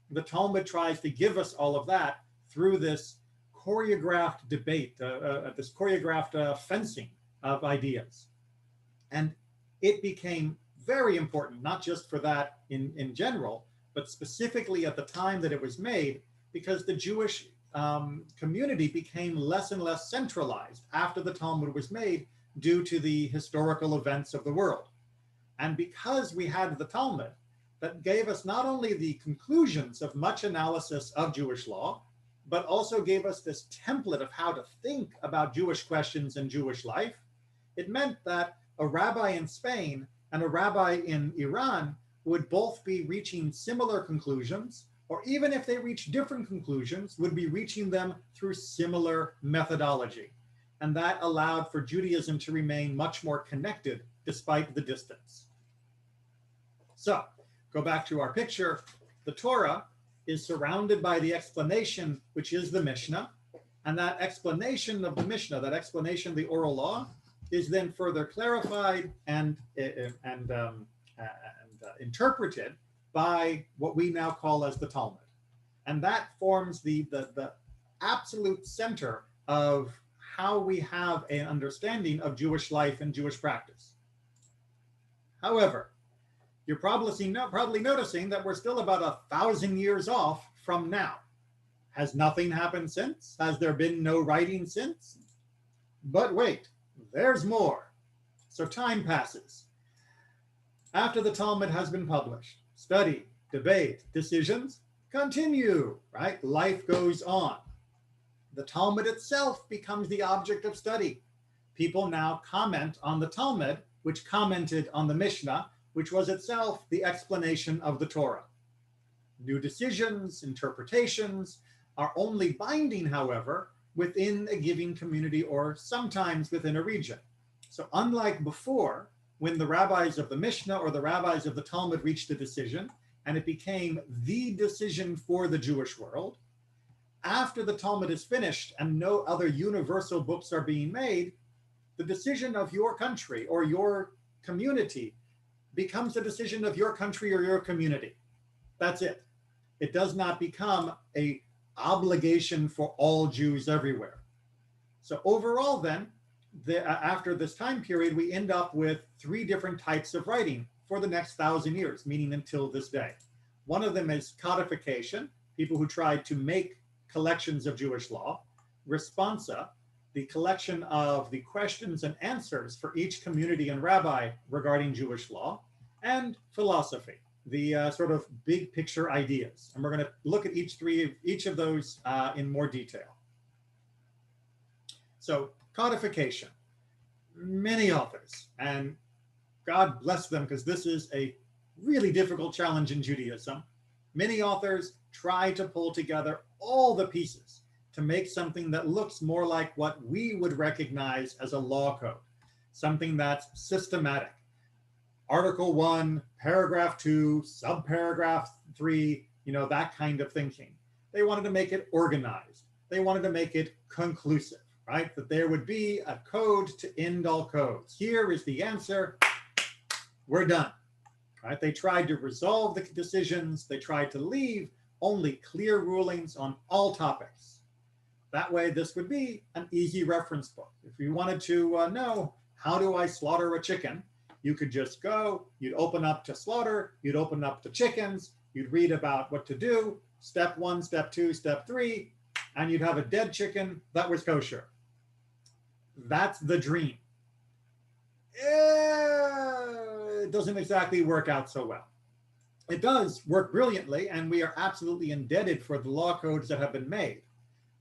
The Talmud tries to give us all of that through this choreographed debate, this choreographed fencing of ideas. And it became very important, not just for that in general, but specifically at the time that it was made, because the Jewish community became less and less centralized after the Talmud was made due to the historical events of the world. And because we had the Talmud that gave us not only the conclusions of much analysis of Jewish law, but also gave us this template of how to think about Jewish questions and Jewish life, it meant that a rabbi in Spain and a rabbi in Iran would both be reaching similar conclusions, or even if they reached different conclusions, would be reaching them through similar methodology. And that allowed for Judaism to remain much more connected despite the distance. So, go back to our picture. The Torah is surrounded by the explanation, which is the Mishnah. And that explanation of the Mishnah, that explanation of the oral law, is then further clarified and interpreted by what we now call as the Talmud. And that forms the absolute center of how we have an understanding of Jewish life and Jewish practice. However, you're probably noticing that we're still about 1,000 years off from now. Has nothing happened since? Has there been no writing since? But wait, there's more. So time passes. After the Talmud has been published, study, debate, decisions continue, right? Life goes on. The Talmud itself becomes the object of study. People now comment on the Talmud, which commented on the Mishnah, which was itself the explanation of the Torah. New decisions, interpretations are only binding, however, within a given community or sometimes within a region. So unlike before, when the rabbis of the Mishnah or the rabbis of the Talmud reached a decision and it became the decision for the Jewish world, after the Talmud is finished and no other universal books are being made, the decision of your country or your community becomes the decision of your country or your community. That's it. It does not become an obligation for all Jews everywhere. So overall then, after this time period, we end up with 3 different types of writing for the next 1,000 years, meaning until this day. One of them is codification, people who tried to make collections of Jewish law. Responsa, the collection of the questions and answers for each community and rabbi regarding Jewish law. And philosophy, the sort of big picture ideas. And we're going to look at each of those in more detail. So codification, many authors, and God bless them because this is a really difficult challenge in Judaism. Many authors try to pull together all the pieces to make something that looks more like what we would recognize as a law code, something that's systematic. Article 1, paragraph 2, subparagraph 3, that kind of thinking. They wanted to make it organized. They wanted to make it conclusive, right? That there would be a code to end all codes. Here is the answer. We're done, right? They tried to resolve the decisions. They tried to leave only clear rulings on all topics. That way, this would be an easy reference book. If you wanted to know, how do I slaughter a chicken? You could just go, you'd open up to slaughter, you'd open up to chickens, you'd read about what to do, step 1, step 2, step 3, and you'd have a dead chicken that was kosher. That's the dream. It doesn't exactly work out so well. It does work brilliantly, and we are absolutely indebted for the law codes that have been made,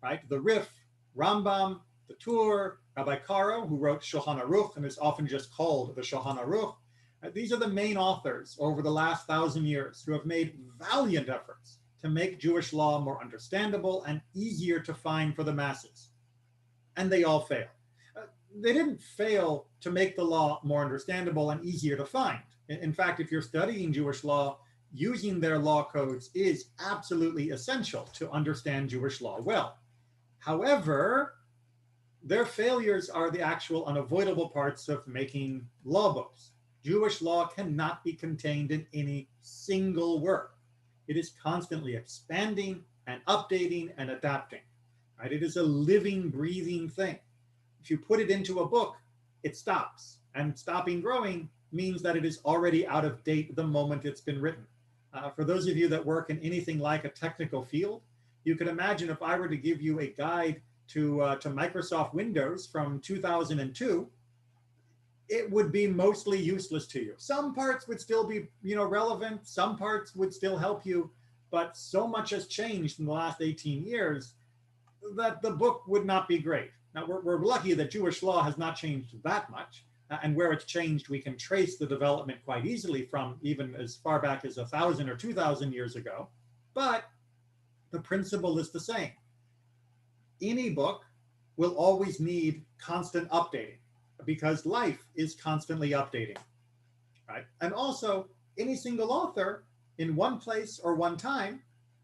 right? The Rif, Rambam, the Tur, Rabbi Karo, who wrote Shulchan Aruch and is often just called the Shulchan Aruch. These are the main authors over the last 1,000 years who have made valiant efforts to make Jewish law more understandable and easier to find for the masses. And they all fail. They didn't fail to make the law more understandable and easier to find. In fact, if you're studying Jewish law, using their law codes is absolutely essential to understand Jewish law well. However, their failures are the actual unavoidable parts of making law books. Jewish law cannot be contained in any single work. It is constantly expanding and updating and adapting. Right? It is a living, breathing thing. If you put it into a book, it stops. And stopping growing means that it is already out of date the moment it's been written. For those of you that work in anything like a technical field, you can imagine if I were to give you a guide to Microsoft Windows from 2002, it would be mostly useless to you. Some parts would still be, relevant. Some parts would still help you, but so much has changed in the last 18 years that the book would not be great. Now, we're lucky that Jewish law has not changed that much, and where it's changed, we can trace the development quite easily from even as far back as 1,000 or 2,000 years ago, but the principle is the same. Any book will always need constant updating because life is constantly updating, right? And also, any single author in one place or one time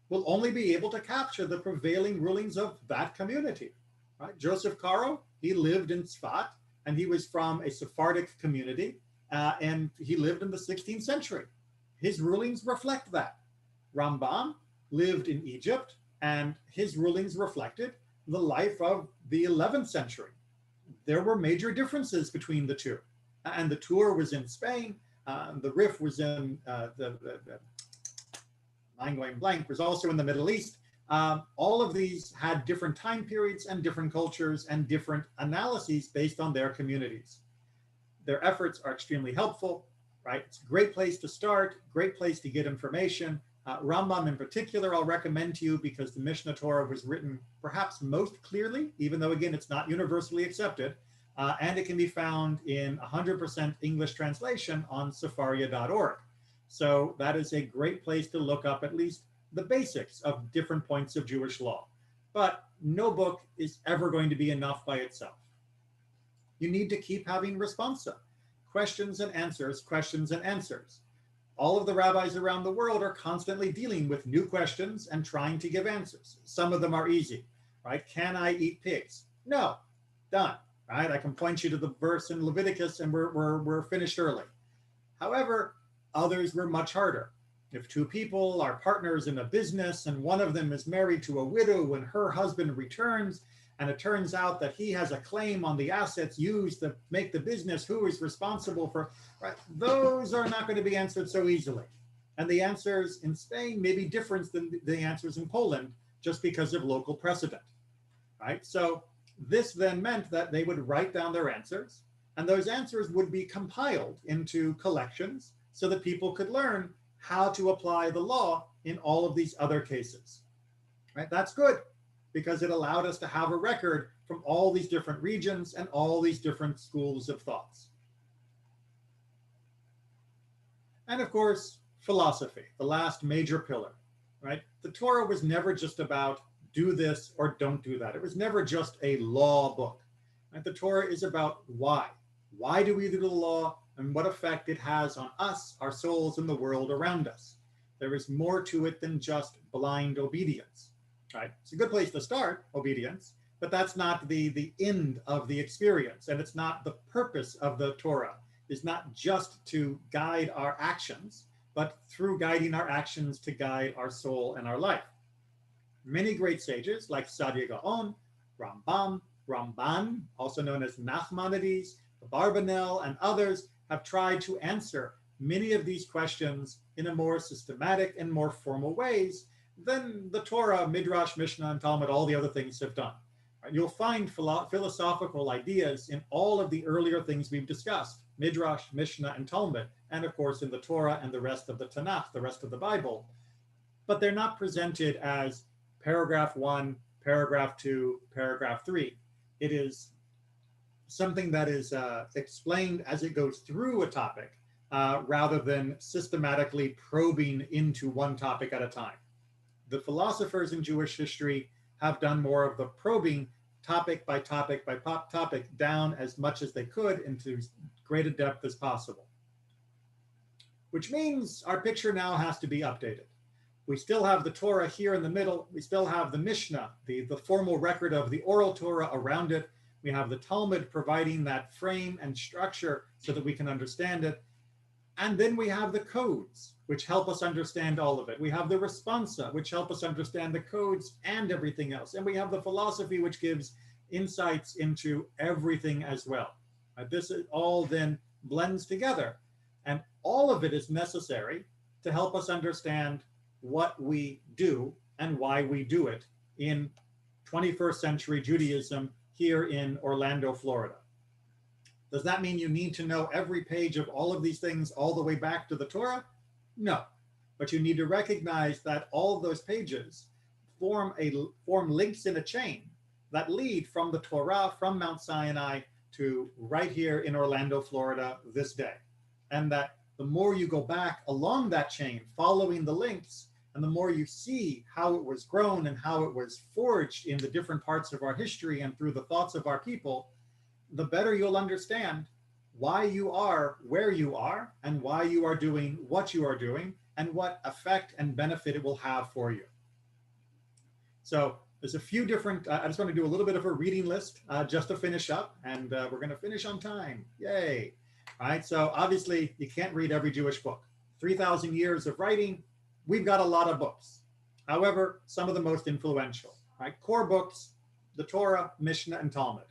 will only be able to capture the prevailing rulings of that community, right? Joseph Caro, he lived in Tzfat, and he was from a Sephardic community, and he lived in the 16th century. His rulings reflect that. Rambam lived in Egypt, and his rulings reflected the life of the 11th century. There were major differences between the two. And the Tur was in Spain, the Rif was in the mind going blank, was also in the Middle East. All of these had different time periods and different cultures and different analyses based on their communities. Their efforts are extremely helpful, right? It's a great place to start, great place to get information. Rambam in particular, I'll recommend to you because the Mishnah Torah was written perhaps most clearly, even though again, it's not universally accepted. And it can be found in 100% English translation on Sefaria.org. So that is a great place to look up at least the basics of different points of Jewish law. but no book is ever going to be enough by itself. You need to keep having responsa, questions and answers, questions and answers. All of the rabbis around the world are constantly dealing with new questions and trying to give answers. Some of them are easy, right? Can I eat pigs? No, done, right? I can point you to the verse in Leviticus and we're finished early. However, others were much harder. If two people are partners in a business and one of them is married to a widow when her husband returns, and it turns out that he has a claim on the assets used to make the business, who is responsible for, right? Those are not going to be answered so easily. And the answers in Spain may be different than the answers in Poland just because of local precedent, right? So this then meant that they would write down their answers, and those answers would be compiled into collections so that people could learn how to apply the law in all of these other cases, right? That's good, because it allowed us to have a record from all these different regions and all these different schools of thoughts. And of course, philosophy, the last major pillar, right? The Torah was never just about do this or don't do that. It was never just a law book, right? The Torah is about why. Why do we do the law and what effect it has on us, our souls, and the world around us? There is more to it than just blind obedience. Right? It's a good place to start, obedience, but that's not the end of the experience, and it's not the purpose of the Torah. It's not just to guide our actions, but through guiding our actions to guide our soul and our life. Many great sages like Saadia Gaon, Ramban, also known as Nachmanides, Abarbanel, and others have tried to answer many of these questions in a more systematic and more formal ways than the Torah, Midrash, Mishnah, and Talmud, all the other things have done. Right? You'll find philosophical ideas in all of the earlier things we've discussed, Midrash, Mishnah, and Talmud, and of course in the Torah and the rest of the Tanakh, the rest of the Bible. But they're not presented as paragraph 1, paragraph 2, paragraph 3. It is something that is explained as it goes through a topic, rather than systematically probing into one topic at a time. The philosophers in Jewish history have done more of the probing topic by topic by topic down as much as they could into great a depth as possible. Which means our picture now has to be updated. We still have the Torah here in the middle. We still have the Mishnah, the formal record of the oral Torah around it. We have the Talmud providing that frame and structure so that we can understand it. And then we have the codes, which help us understand all of it. We have the responsa, which help us understand the codes and everything else. And we have the philosophy, which gives insights into everything as well. This all then blends together. And all of it is necessary to help us understand what we do and why we do it in 21st century Judaism here in Orlando, Florida. Does that mean you need to know every page of all of these things all the way back to the Torah? No, but you need to recognize that all of those pages form links in a chain that lead from the Torah, from Mount Sinai to right here in Orlando, Florida this day. And that the more you go back along that chain, following the links, and the more you see how it was grown and how it was forged in the different parts of our history and through the thoughts of our people, the better you'll understand why you are where you are and why you are doing what you are doing and what effect and benefit it will have for you. So there's a few different, I just want to do a little bit of a reading list just to finish up, and we're going to finish on time. Yay. All right, so obviously you can't read every Jewish book. 3,000 years of writing, we've got a lot of books. However, some of the most influential, right? Core books, the Torah, Mishnah, and Talmud.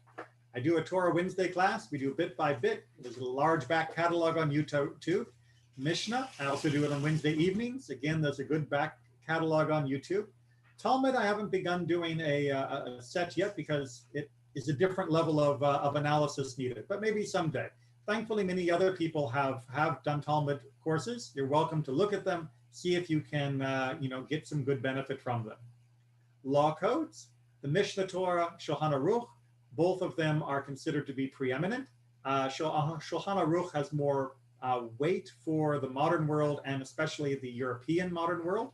I do a Torah Wednesday class. We do bit by bit. There's a large back catalog on YouTube. Mishnah, I also do it on Wednesday evenings. Again, there's a good back catalog on YouTube. Talmud, I haven't begun doing a set yet because it is a different level of analysis needed, but maybe someday. Thankfully, many other people have done Talmud courses. You're welcome to look at them, see if you can get some good benefit from them. Law codes, the Mishnah Torah, Shulchan Aruch, both of them are considered to be preeminent. Shulchan Aruch has more weight for the modern world and especially the European modern world.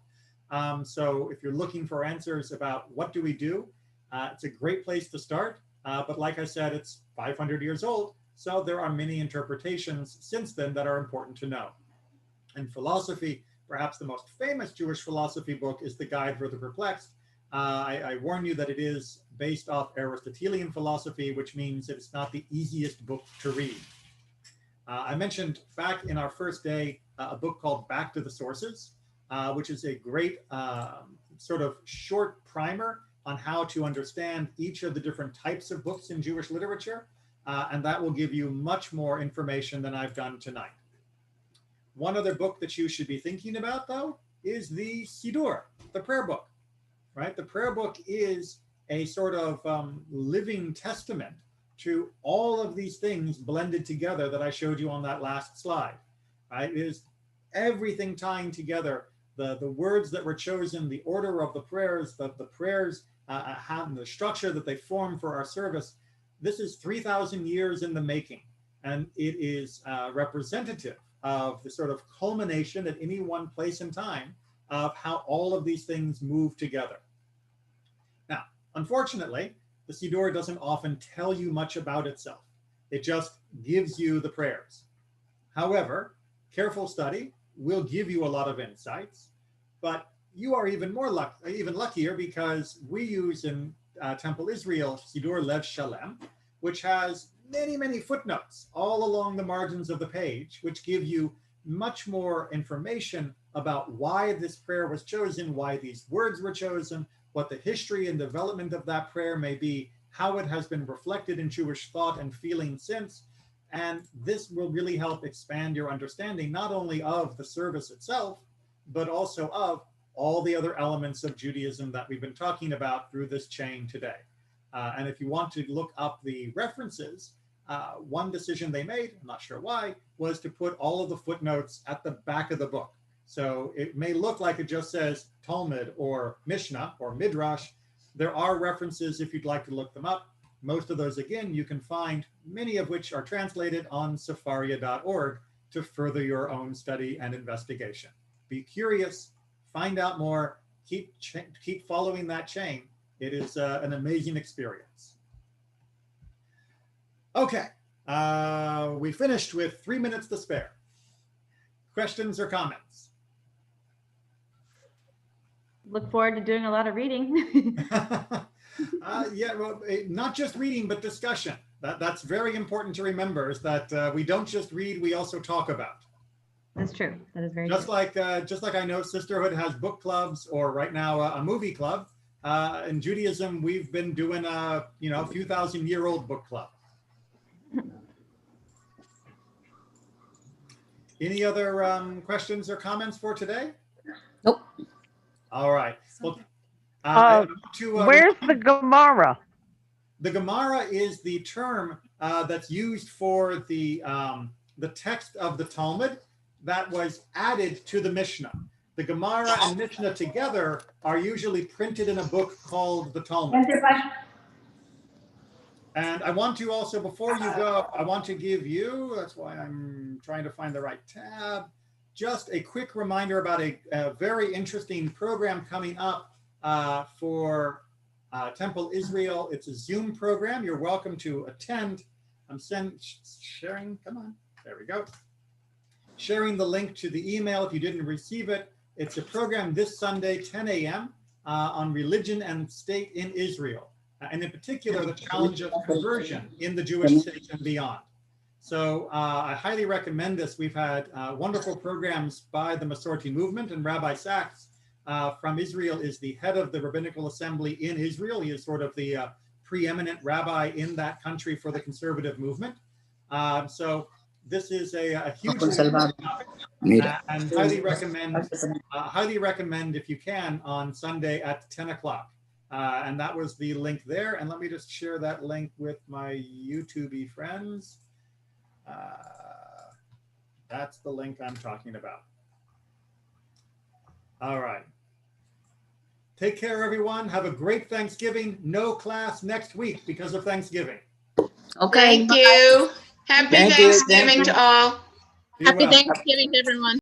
So if you're looking for answers about what do we do, it's a great place to start. But like I said, it's 500 years old. So there are many interpretations since then that are important to know. And philosophy, perhaps the most famous Jewish philosophy book is The Guide for the Perplexed. I warn you that it is based off Aristotelian philosophy, which means it's not the easiest book to read. I mentioned back in our first day a book called Back to the Sources, which is a great sort of short primer on how to understand each of the different types of books in Jewish literature. And that will give you much more information than I've done tonight. One other book that you should be thinking about, though, is the Siddur, the prayer book, right? The prayer book is a sort of living testament to all of these things blended together that I showed you on that last slide, right? It is everything tying together, the words that were chosen, the order of the prayers, the prayers have the structure that they form for our service. This is 3,000 years in the making, and it is representative of the sort of culmination at any one place in time of how all of these things move together. Now, unfortunately, the Siddur doesn't often tell you much about itself. It just gives you the prayers. However, careful study will give you a lot of insights, but you are even luckier because we use in Temple Israel Siddur Lev Shalem, which has many, many footnotes all along the margins of the page, which give you much more information about why this prayer was chosen, why these words were chosen, what the history and development of that prayer may be, how it has been reflected in Jewish thought and feeling since. And this will really help expand your understanding, not only of the service itself, but also of all the other elements of Judaism that we've been talking about through this chain today. And if you want to look up the references, one decision they made, I'm not sure why, was to put all of the footnotes at the back of the book. So it may look like it just says Talmud or Mishnah or Midrash. There are references if you'd like to look them up. Most of those, again, you can find, many of which are translated on Sefaria.org to further your own study and investigation. Be curious, find out more, keep following that chain. It is an amazing experience. Okay, we finished with 3 minutes to spare. Questions or comments? Look forward to doing a lot of reading. Yeah, well, not just reading, but discussion. That's very important to remember, is that we don't just read, we also talk about. That's true. That is very just true. Just like I know Sisterhood has book clubs, or right now a movie club. In Judaism, we've been doing a few thousand-year-old book club. Any other questions or comments for today? Nope. All right. Well, where's the Gemara? The Gemara is the term that's used for the text of the Talmud that was added to the Mishnah. The Gemara and Mishnah together are usually printed in a book called the Talmud. And I want to also, before you go, I want to give you, that's why I'm trying to find the right tab, just a quick reminder about a very interesting program coming up for Temple Israel. It's a Zoom program. You're welcome to attend. I'm sharing, come on, there we go. Sharing the link to the email if you didn't receive it. It's a program this Sunday, 10 a.m. On religion and state in Israel. And in particular, the challenge of conversion in the Jewish state and beyond. So I highly recommend this. We've had wonderful programs by the Masorti movement, and Rabbi Sachs from Israel is the head of the Rabbinical Assembly in Israel. He is sort of the preeminent rabbi in that country for the conservative movement. So this is a huge topic, and highly recommend if you can on Sunday at 10 o'clock. And that was the link there. And let me just share that link with my YouTube friends. That's the link I'm talking about. All right. Take care, everyone. Have a great Thanksgiving. No class next week because of Thanksgiving. Okay. Thank you. Happy Thanksgiving to all. Be Happy well. Thanksgiving to everyone.